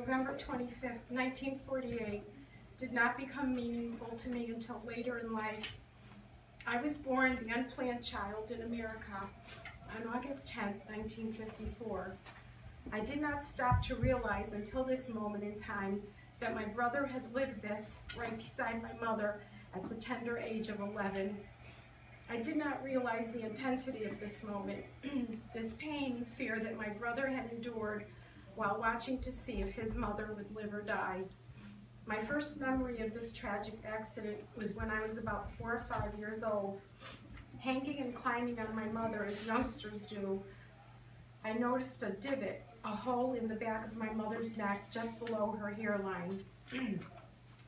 November 25th, 1948, did not become meaningful to me until later in life. I was born the unplanned child in America on August 10th, 1954. I did not stop to realize until this moment in time that my brother had lived this right beside my mother at the tender age of 11. I did not realize the intensity of this moment, this pain and fear that my brother had endured while watching to see if his mother would live or die. My first memory of this tragic accident was when I was about 4 or 5 years old. Hanging and climbing on my mother as youngsters do, I noticed a divot, a hole in the back of my mother's neck just below her hairline.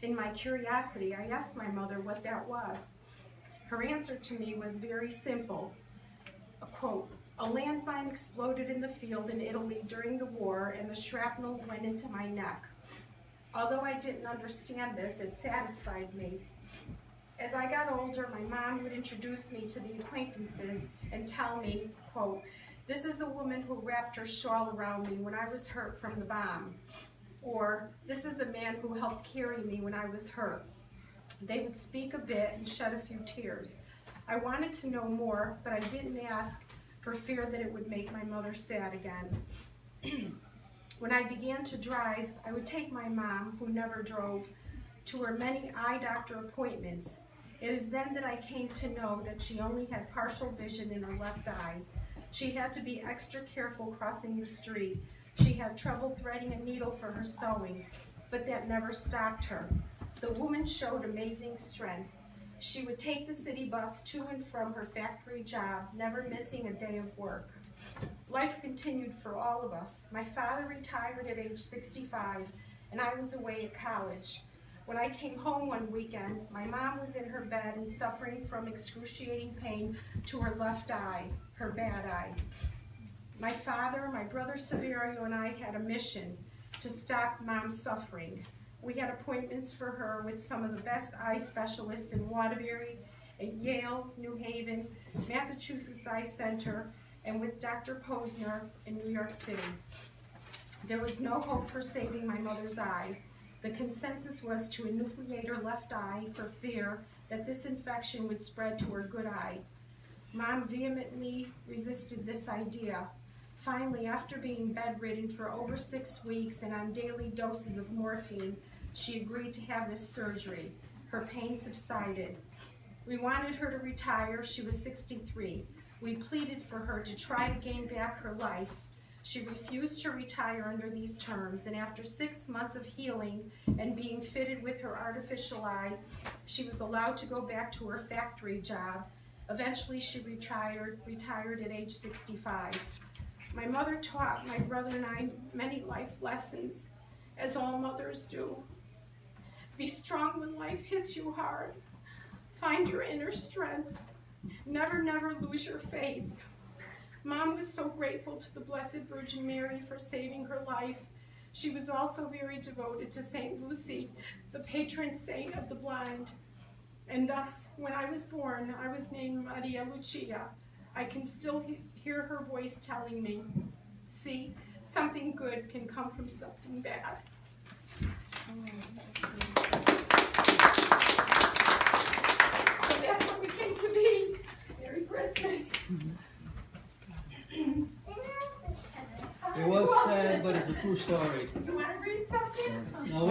In my curiosity, I asked my mother what that was. Her answer to me was very simple. A quote, "A landmine exploded in the field in Italy during the war and the shrapnel went into my neck." Although I didn't understand this, it satisfied me. As I got older, my mom would introduce me to the acquaintances and tell me, quote, "This is the woman who wrapped her shawl around me when I was hurt from the bomb." Or, "This is the man who helped carry me when I was hurt." They would speak a bit and shed a few tears. I wanted to know more, but I didn't ask for fear that it would make my mother sad again. When I began to drive, I would take my mom, who never drove, to her many eye doctor appointments. It is then that I came to know that she only had partial vision in her left eye. She had to be extra careful crossing the street. She had trouble threading a needle for her sewing, but that never stopped her. The woman showed amazing strength. She would take the city bus to and from her factory job, never missing a day of work. Life continued for all of us. My father retired at age 65, and I was away at college. When I came home one weekend, my mom was in her bed and suffering from excruciating pain to her left eye, her bad eye. My father, my brother Severio, and I had a mission to stop Mom's suffering. We had appointments for her with some of the best eye specialists in Waterbury, at Yale, New Haven, Massachusetts Eye Center, and with Dr. Posner in New York City. There was no hope for saving my mother's eye. The consensus was to enucleate her left eye for fear that this infection would spread to her good eye. Mom vehemently resisted this idea. Finally, after being bedridden for over 6 weeks and on daily doses of morphine, she agreed to have this surgery. Her pain subsided. We wanted her to retire. She was 63. We pleaded for her to try to gain back her life. She refused to retire under these terms, and after 6 months of healing and being fitted with her artificial eye, she was allowed to go back to her factory job. Eventually, she retired at age 65. My mother taught my brother and I many life lessons, as all mothers do. Be strong when life hits you hard. Find your inner strength. Never, never lose your faith. Mom was so grateful to the Blessed Virgin Mary for saving her life. She was also very devoted to St. Lucy, the patron saint of the blind. And thus, when I was born, I was named Maria Lucia. I can still hear her voice telling me, "See, something good can come from something bad." So that's what we came to be. Merry Christmas. It was sad, but it's a true story. You want to read something? No,